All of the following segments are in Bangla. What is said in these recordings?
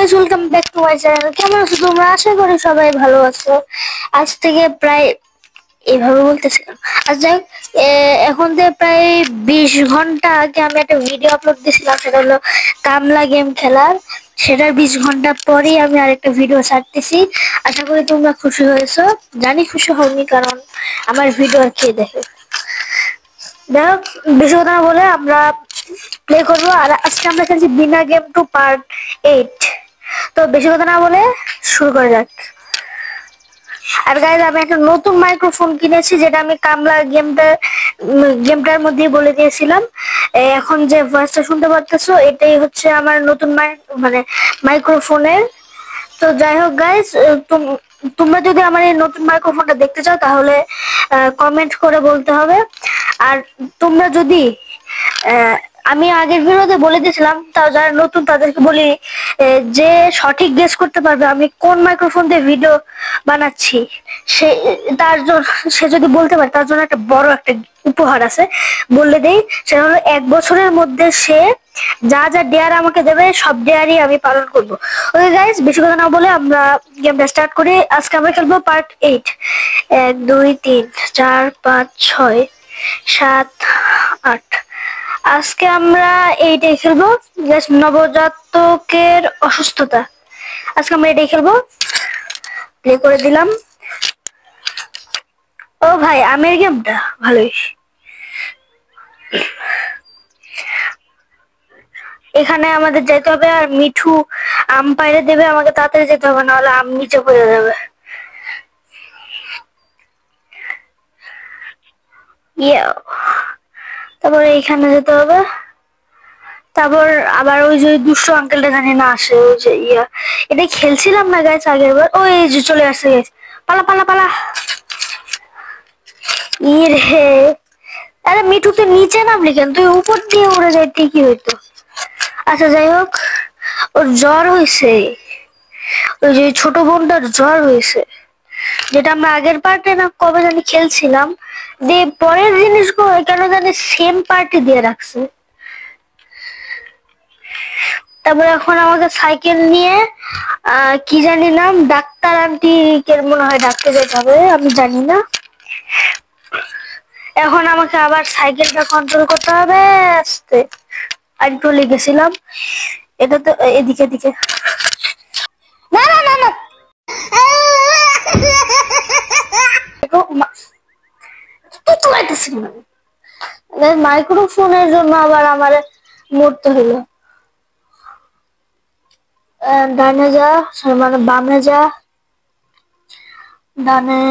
Guys, welcome back to my channel. কেমন আছো তোমরা? আশা করি সবাই ভালো আছো। আজ থেকে প্রায় এইভাবে বলতেছি কেন? আজ যাই হোক, এখন থেকে প্রায় 20 ঘন্টা আগে আমি একটা ভিডিও আপলোড দিয়েছিলাম, সেটা হলো কামলা গেম খেলার। সেটার 20 ঘন্টা পরেই আমি আরেকটা ভিডিও ছাড়তেছি। আশা করি তোমরা খুশি হয়েছো। জানি খুশি হওনি, কারণ আমার ভিডিও আর কে দেখে। যাই হোক, বেশি কথা না বলে আমরা প্লে করবো। আর আজকে আমরা খেলছি বিনা গেম 2 পার্ট 8। তো বেশি কথা না বলে শুরু করা যাক। আর গাইজ, আমি একটা নতুন মাইক্রোফোন কিনেছি, যেটা আমি কামলা গেমটার মধ্যে বলে দিয়েছিলাম। এখন যে ভয়েসটা শুনতে পারতেছো, এটাই হচ্ছে আমার নতুন মানে মাইক্রোফোনের। তো যাই হোক গাইজ, তোমরা যদি আমার এই নতুন মাইক্রোফোনটা দেখতে চাও, তাহলে কমেন্ট করে বলতে হবে। আর তোমরা যদি আমি আগের ভিডিওতে বলে দিয়েছিলাম, তাও যারা নতুন তাদেরকে বলি, যে সঠিক গেস করতে পারবে আমি কোন মাইক্রোফোন দিয়ে ভিডিও বানাচ্ছি, সে তার জন্য, সে যদি বলতে পারে, তার জন্য একটা বড় একটা উপহার আছে। বললে দেই, সেটা হলো 1 বছরের মধ্যে সে যা যা ডেয়ার আমাকে দেবে, সব ডেয়ারই আমি পালন করবো। ওকে গাইজ, বেশি কথা না বলে আমরা গেমটা স্টার্ট করি। আজকে আমরা খেলবো পার্ট 8। 1 2 3 4 5 6 7 8। আজকে আমরা এইটাই খেলবো, নবজাতকের অসুস্থতা। আজকে আমরা এটাই খেলবো। প্লে করে দিলাম। ও ভাই, আমের গেমটা ভালোই। এখানে আমাদের যেতে হবে, আর মিঠু আম পাইরে দেবে আমাকে। তাড়াতাড়ি যেতে হবে, নাহলে আম নিচে পড়ে যাবে। ইয়া, তারপরে এইখানে যেতে হবে। তারপর আবার ওই যে দুষ্ট আঙ্কেলটা জানি না আসে, ওই যে এটা খেলছিলাম না গাইস আগের বার। ওই যে চলে আসছে গাইস, পালা পালা পালা। রে, আরে মিঠু তুই নিচে নামলি কেন? তুই উপর দিয়ে উড়ে যাইতে কি হইতো? আচ্ছা যাই হোক, ওর জ্বর হয়েছে। ওই যে ছোট বোনটার জ্বর হয়েছে, যেটা আমরা আগের পার্টে না কবে জানি খেলছিলাম। দিয়ে পরের জিনিসগুলো কেন জানি সেম পার্টি দিয়ে রাখছে। তারপর এখন আমাকে সাইকেল নিয়ে কি জানি নাম, ডাক্তার আন্টি কে মনে হয় ডাকতে যেতে হবে, আমি জানি না। এখন আমাকে আবার সাইকেলটা কন্ট্রোল করতে হবে আস্তে। আর চলে গেছিলাম, এটা তো এদিকে এদিকে। না না না না, মাইক্রোফোনের জন্য আবার আমার মরতে হলো। ডানে যা, মানে বামে যা, ডানে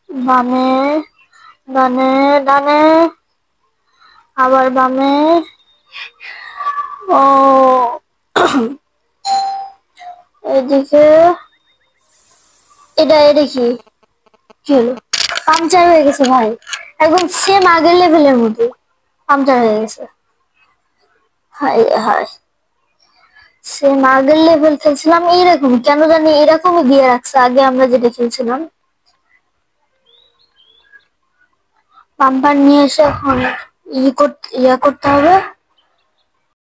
বামে, ডানে ডানে, আবার বামে। ও এদিকে, এটা কি কি হলো? পাংচার হয়ে গেছে ভাই, একদম সেম আগের লেভেলের মতো পাংচার হয়ে গেছে। হাই হাই, সেম আগের লেভেল খেলছিলাম এইরকম, কেন জানি এরকমই দিয়ে রাখছে আগে আমরা যেটা খেলছিলাম। পাম্পার নিয়ে এসে এখন ইয়া করতে হবে।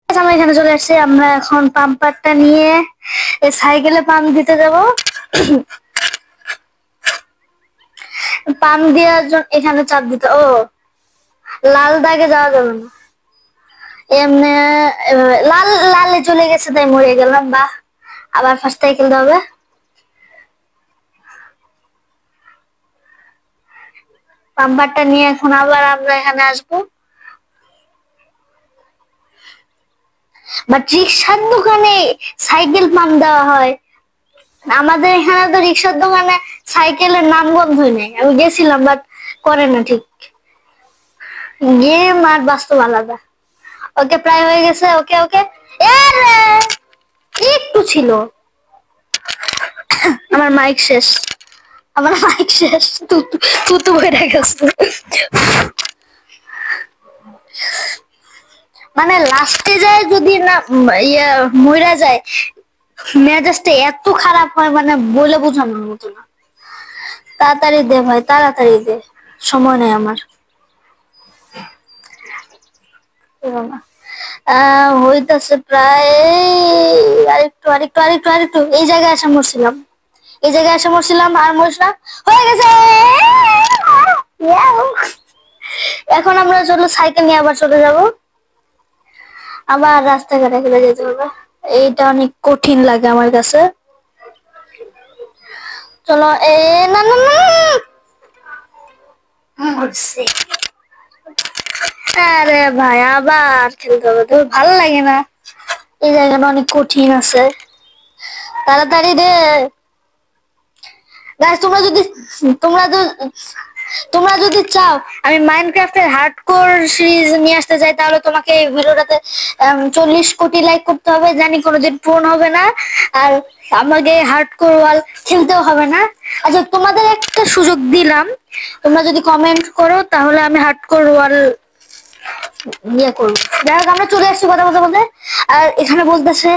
আমরা এখানে চলে আসছি, আমরা এখন পাম্পারটা নিয়ে সাইকেলে পাম্প দিতে যাব। পাম্প দেওয়ার জন্য এখানে চাপ দিতে, ও লাল দাগে যাওয়া যাবে না, এমনি লাল লালে চলে গেছে তাই মরে গেলাম। বা আবার ফার্স্ট থেকে খেলতে হবে। পাম্পারটা নিয়ে এখন আবার আমরা এখানে আসবো। বাট রিক্সার দোকানে সাইকেল পাম্প দেওয়া হয়, আমাদের এখানে তো রিক্সার দোকানে সাইকেলের নাম গন্ধই নেই। আমি গেছিলাম, বাট করে না ঠিক। গেম আর বাস্তব আলাদা। ওকে, প্রায় হয়ে গেছে। ওকে ওকে, একটু ছিল। আমার মাইক শেষ, আমার মাইক শেষ। তুতু হয়ে গেছে। মানে লাস্টে যায় যদি না, ইয়া মইরা যায়, মেজাজটা এত খারাপ হয়, মানে বলে বোঝানোর মতো না। তাড়াতাড়ি দে ভাই, তাড়াতাড়ি দে, সময় নেই আমার। হইতাছে প্রায় আরেকটু আরেকটু আরেকটু আরেকটু এই জায়গায় এসে মরছিলাম, এই জায়গায় এসে মরছিলাম আর মরিস না, হয়ে গেছে। Yaw! এখন আমরা চলো সাইকেল নিয়ে আবার চলে যাব, আবার রাস্তাঘাটে ফেলে যেতে হবে। এইটা অনেক কঠিন লাগে আমার কাছে। চলো না না না, মরছি। আরে ভাই আবার খেলতে হবে তো, ভালো লাগে না। এই জায়গাটা অনেক কঠিন আছে, তাড়াতাড়ি রে গাইস। তোমরা যদি তোমরা যদি চাও আমি মাইনক্রাফটের হার্ডকোর সিরিজ নিয়ে আসতে চাই, তাহলে তোমাকে এই ভিডিওটাতে 40 কোটি লাইক করতে হবে, জানি কোনোদিন পূরণ হবে না। আর আমাকে হার্ডকোর ওয়াল খেলতেও হবে না। আচ্ছা তোমাদের একটা সুযোগ দিলাম, তোমরা যদি কমেন্ট করো তাহলে আমি হার্ডকোর ওয়াল ইয়ে করবো। যাই হোক আমরা চলে আসছি কথা বলতে বলতে, আর এখানে বলতেছে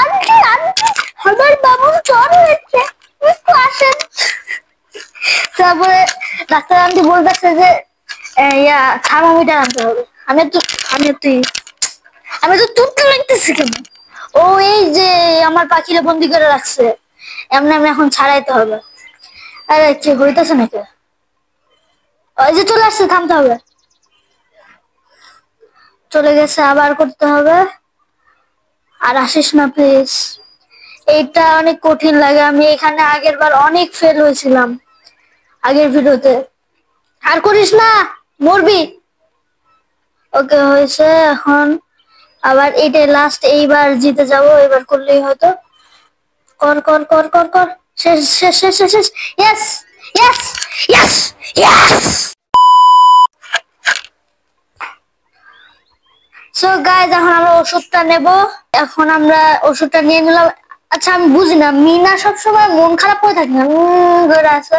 আন্টি আন্টি আমার বাবু জ্বর হয়েছে, একটু আসেন। তারপরে ডাক্তার আন্টি বলতেছে যে থার্মোমিটার আনতে হবে। আমি তো তুলতে লাগতেছি কেন? ও এই যে আমার পাখিরা বন্দি করে রাখছে, এমনি আমি এখন ছাড়াইতে হবে। আরে কি হইতেছে নাকি? ওই যে চলে আসছে, থামতে হবে। চলে গেছে, আবার করতে হবে। আর আসিস না প্লিজ, এইটা অনেক কঠিন লাগে। আমি এখানে আগের বার অনেক ফেল হয়েছিলাম আগের ভিডিওতে। আর করিস না, মরবি। ওকে হয়েছে, এখন আবার এইটাই লাস্ট, এইবার জিতে যাব, এবার করলেই হয়তো। কর কর কর কর কর, শেষ শেষ শেষ শেষ শেষ। Yes yes yes yes. So guys এখন আমরা ওষুধটা নেব। এখন আমরা ওষুধটা নিয়ে নিলাম। আচ্ছা আমি বুঝি না, মিনা সবসময় মন খারাপ করে থাকে না, করে আছে।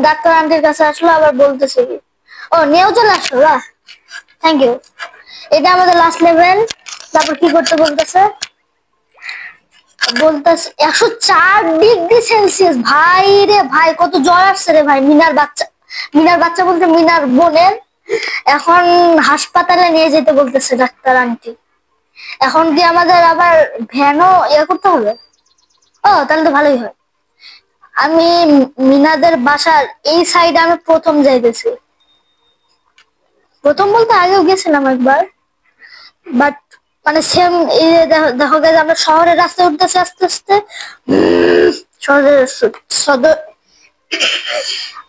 ডাক্তার আন্টির কাছে আসলো, আবার বলতেছে কি, ও নিয়েও চলে আসলো, বাহ থ্যাংক ইউ। এটা আমাদের লাস্ট লেভেল। তারপর কি করতে বলতেছে, 104 ডিগ্রি সেলসিয়াস। ভাই রে ভাই, কত জ্বর আসছে রে ভাই। মিনার বাচ্চা বলতে মিনার বোনের এখন হাসপাতালে নিয়ে যেতে বলতেছে ডাক্তার আন্টি। এখন কি আমাদের আবার ভ্যানও করতে হবে? ও তাহলে তো ভালোই হয়। আমি মিনাদের বাসার এই সাইডে আমি প্রথম যাইতেছি। প্রথম বলতে আগেও গেছিলাম একবার, বাট মানে সেম এই যে দেখো গাইস, আমরা শহরের রাস্তায় উঠতেছি আস্তে আস্তে। শহরের সদর,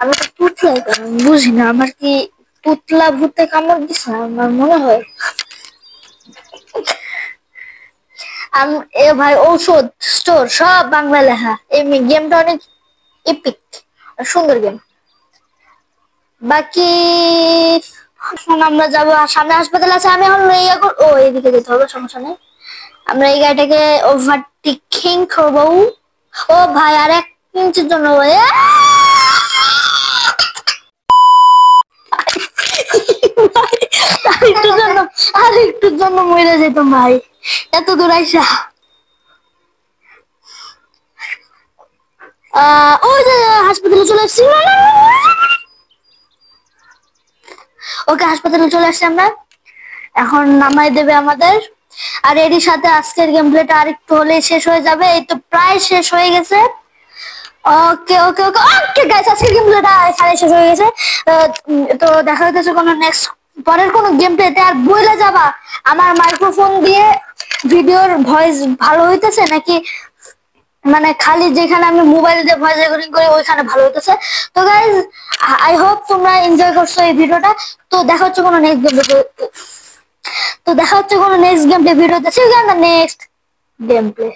আমি তো পুতলাই কেন বুঝি না, আমার কি পুতলা ভূতে কামড় দিছে আমার মনে হয়। এ ভাই ঔষধ স্টোর সব বাংলা লেখা। এই গেমটা অনেক এপিক, সুন্দর গেম। বাকি এখন আমরা যাবো, সামনে হাসপাতাল আছে। আমি এখন এইদিকে যেতে হবে, সমস্যা নেই। আমরা এই গাড়িটাকে ওভারটেকিং করবো। ও ভাই আর 1 ইঞ্চির জন্য আর একটুর জন্য মরে যেতাম ভাই, এত দূর আইসা। ওই যে হাসপাতালে চলে আসছি। ওকে হাসপাতালে চলে আসছি আমরা, এখন নামাই দেবে আমাদের। আর এরই সাথে আজকের গেম প্লেটা আরেকটু হলে শেষ হয়ে যাবে। এই তো প্রায় শেষ হয়ে গেছে। ওকে ওকে ওকে ওকে গাইস, আজকের গেম প্লেটা এখানে শেষ হয়ে গেছে। তো দেখা হইতেছে কোনো নেক্সট পরের কোনো গেম প্লেতে। আর বইলা যাবা আমার মাইক্রোফোন দিয়ে ভিডিওর ভয়েস ভালো হইতেছে নাকি মানে খালি যেখানে আমি মোবাইল দিয়ে ভয়েস রেকর্ডিং করি ওইখানে ভালো হইতেছে। তো গাইস আই হোপ তোমরা এনজয় করছো এই ভিডিওটা। তো দেখা হচ্ছে কোনো নেক্সট গেম প্লে ভিডিওতে। See you in the next game play.